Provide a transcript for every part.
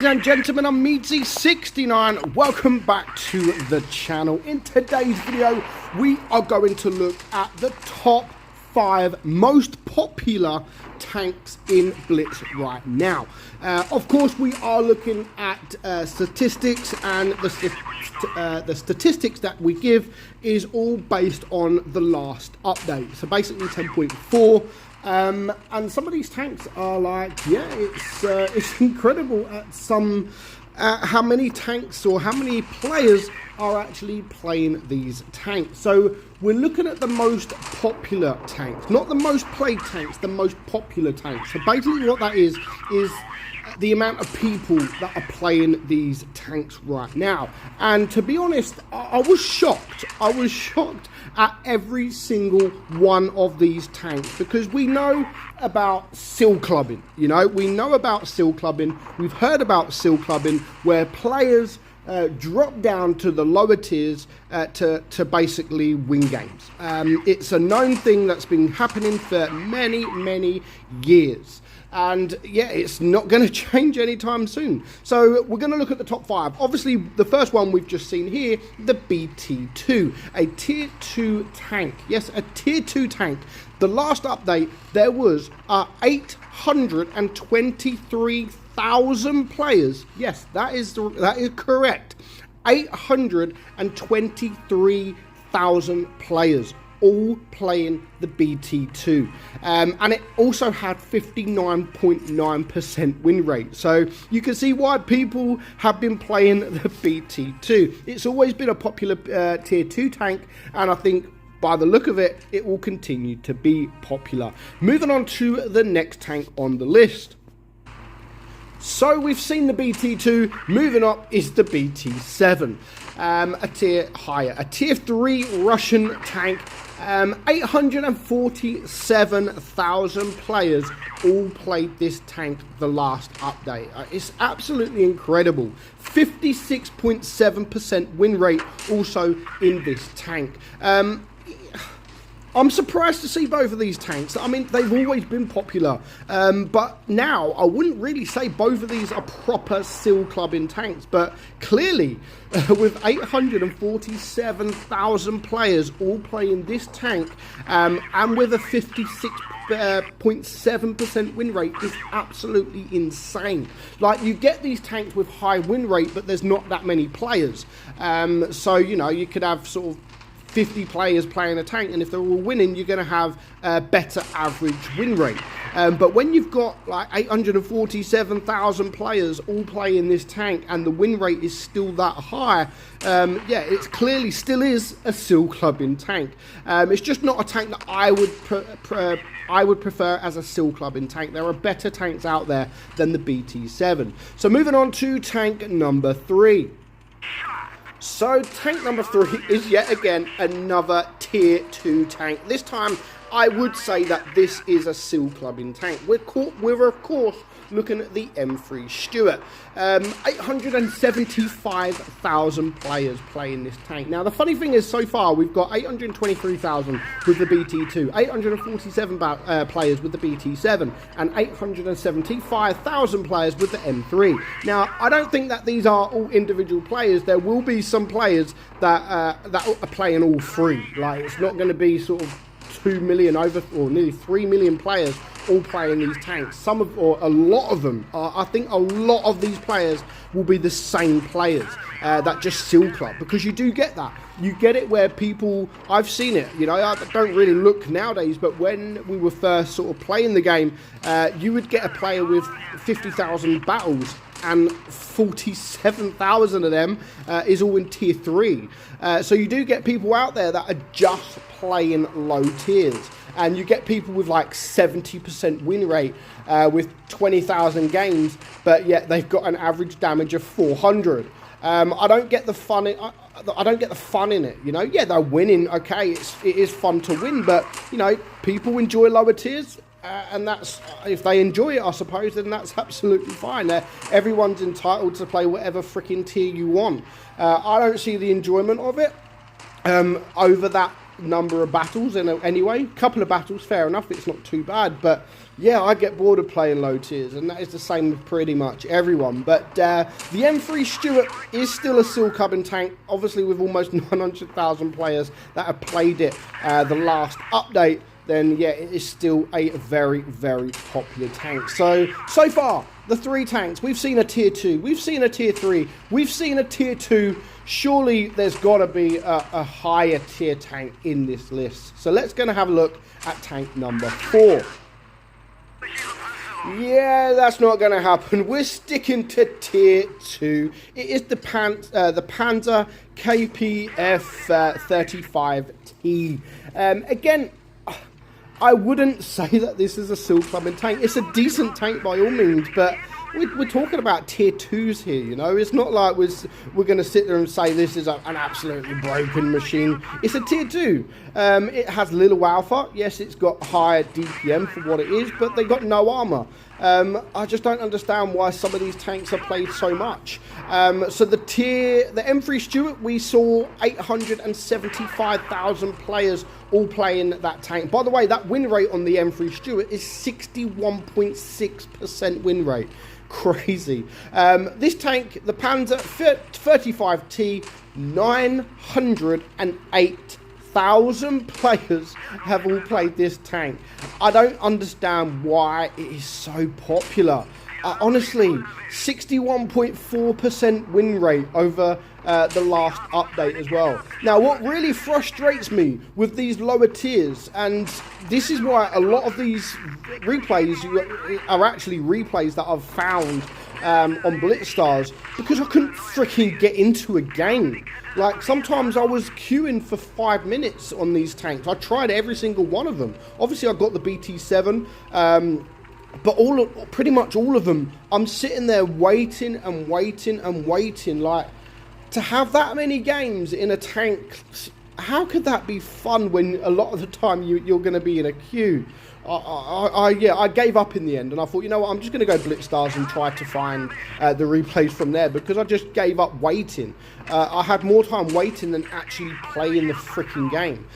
and gentlemen, I'm Meadsy69. Welcome back to the channel. In today's video, we are going to look at the top 5 most popular tanks in Blitz right now. Of course, we are looking at statistics, and the statistics that we give is all based on the last update. So basically 10.4. And some of these tanks are like, yeah, it's incredible at how many tanks or how many players are actually playing these tanks. So we're looking at the most popular tanks, not the most played tanks, the most popular tanks. So basically what that is the amount of people that are playing these tanks right now. And to be honest, I was shocked. I was shocked at every single one of these tanks, because we know about seal clubbing. You know, we know about seal clubbing. We've heard about seal clubbing, where players drop down to the lower tiers to basically win games. It's a known thing that's been happening for many years. And yeah, it's not going to change anytime soon. So we're going to look at the top 5. Obviously, the first one we've just seen here, the BT2, a tier 2 tank. Yes, a tier 2 tank. The last update, there was 823,000 players. Yes, that is correct. 823,000 players, all playing the BT2, and it also had 59.9% win rate. So you can see why people have been playing the BT2. It's always been a popular tier 2 tank, and I think by the look of it, it will continue to be popular. Moving on to the next tank on the list. So we've seen the BT2, moving up is the BT7, a tier higher, a tier 3 Russian tank. 847,000 players all played this tank the last update. It's absolutely incredible. 56.7% win rate also in this tank. I'm surprised to see both of these tanks. I mean, they've always been popular, but now I wouldn't really say both of these are proper seal clubbing tanks, but clearly with 847,000 players all playing this tank, and with a 56.7% win rate, is absolutely insane. Like, you get these tanks with high win rate, but there's not that many players. So, you know, you could have sort of 50 players playing a tank, and if they're all winning, you're going to have a better average win rate. But when you've got like 847,000 players all playing this tank, and the win rate is still that high, yeah, it clearly still is a seal clubbing tank. It's just not a tank that I would prefer as a seal clubbing tank. There are better tanks out there than the BT7. So moving on to tank number 3. So tank number 3 is yet again another tier 2 tank. This time I would say that this is a seal clubbing tank. We're of course looking at the M3 Stuart. 875,000 players playing this tank. Now the funny thing is, so far we've got 823,000 with the BT2, 847 players with the BT7, and 875,000 players with the M3. Now I don't think that these are all individual players. There will be some players that are playing all 3. Like, it's not going to be sort of 2 million or nearly 3 million players all playing these tanks. Or a lot of them, I think a lot of these players will be the same players that just seal club, because you do get that. You get it where people, I've seen it, you know, I don't really look nowadays, but when we were first sort of playing the game, you would get a player with 50,000 battles, and 47,000 of them is all in tier 3. So you do get people out there that are just playing low tiers, and you get people with like 70% win rate with 20,000 games, but yet they've got an average damage of 400. I don't get the fun in it, you know. Yeah, they're winning, okay, it is fun to win, but you know, people enjoy lower tiers. And that's, if they enjoy it, I suppose, then that's absolutely fine. Everyone's entitled to play whatever freaking tier you want. I don't see the enjoyment of it over that number of battles anyway. A couple of battles, fair enough, it's not too bad, but yeah, I get bored of playing low tiers, and that is the same with pretty much everyone. But the M3 Stuart is still a seal clubbing tank, obviously with almost 900,000 players that have played it the last update. Then yeah, it is still a very, very popular tank. So far, the 3 tanks, we've seen a tier 2, we've seen a tier 3, we've seen a tier 2. Surely there's got to be a higher tier tank in this list. So let's go and have a look at tank number 4. Yeah, that's not going to happen. We're sticking to tier 2. It is the Pz.Kpfw 35T. Again, I wouldn't say that this is a seal clubbing tank. It's a decent tank by all means, but we're talking about tier 2s here, you know. It's not like we're going to sit there and say this is an absolutely broken machine. It's a tier 2. It has little alpha. Yes, it's got higher DPM for what it is, but they got no armor. I just don't understand why some of these tanks are played so much. So the M3 Stuart, we saw 875,000 players all playing that tank. By the way, that win rate on the M3 Stuart is 61.6% win rate. Crazy. This tank, the Panzer 35T, 908,000 players have all played this tank. I don't understand why it is so popular. Honestly, 61.4% win rate over the last update as well. Now, what really frustrates me with these lower tiers, and this is why a lot of these replays are actually replays that I've found on Blitz stars, because I couldn't freaking get into a game. Like, sometimes I was queuing for 5 minutes on these tanks. I tried every single one of them. Obviously, I got the BT7, but pretty much all of them, I'm sitting there waiting and waiting and waiting. Like, to have that many games in a tank, how could that be fun when a lot of the time you're going to be in a queue? I gave up in the end, and I thought, you know what, I'm just going to go Blitz stars and try to find the replays from there, because I just gave up waiting. I had more time waiting than actually playing the freaking game.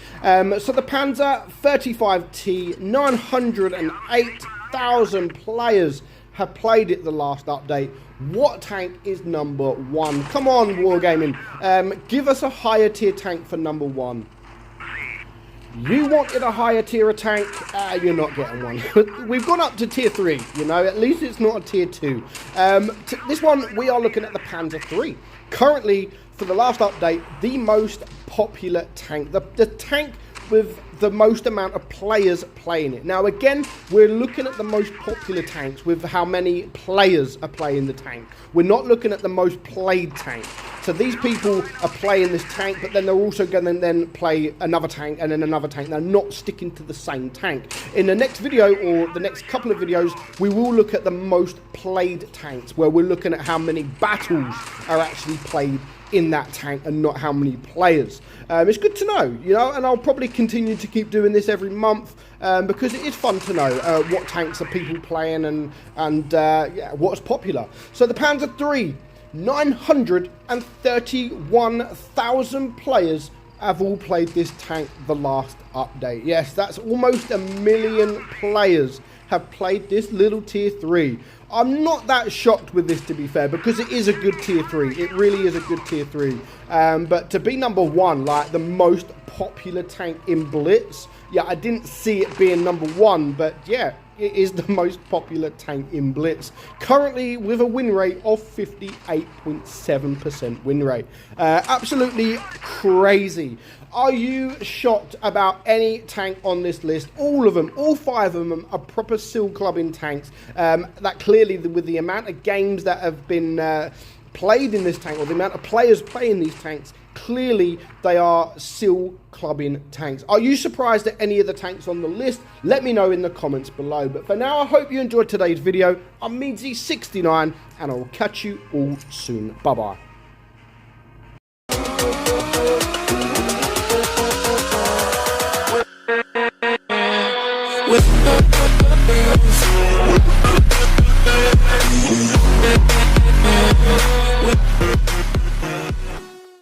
So the Panzer 35T, 908,000 players have played it the last update. What tank is number 1? Come on, Wargaming. Give us a higher tier tank for number 1. You wanted a higher tier tank, you're not getting one. We've gone up to tier 3, you know, at least it's not a tier 2. This one, we are looking at the Panzer 3. Currently, for the last update, the most popular tank. The tank with the most amount of players playing it. Now again, we're looking at the most popular tanks with how many players are playing the tank. We're not looking at the most played tank. So these people are playing this tank, but then they're also going to then play another tank and then another tank. They're not sticking to the same tank. In the next video, or the next couple of videos, we will look at the most played tanks, where we're looking at how many battles are actually played in that tank and not how many players. It's good to know, you know, and I'll probably continue to keep doing this every month because it is fun to know what tanks are people playing and yeah, what's popular. So the Panzer 3, 931,000 players have all played this tank the last update. Yes, that's almost 1 million players have played this little tier 3. I'm not that shocked with this, to be fair, because it is a good tier 3. It really is a good tier 3. But to be number 1, like the most popular tank in Blitz, yeah, I didn't see it being number 1, but yeah, it is the most popular tank in Blitz. Currently with a win rate of 58.7% win rate. Absolutely crazy. Are you shocked about any tank on this list? All of them, all 5 of them are proper seal clubbing tanks. That clearly, with the amount of games that have been played in this tank, or the amount of players playing these tanks, clearly they are seal clubbing tanks. Are you surprised at any of the tanks on the list? Let me know in the comments below. But for now, I hope you enjoyed today's video. I'm meadsyreplays, and I will catch you all soon. Bye-bye. With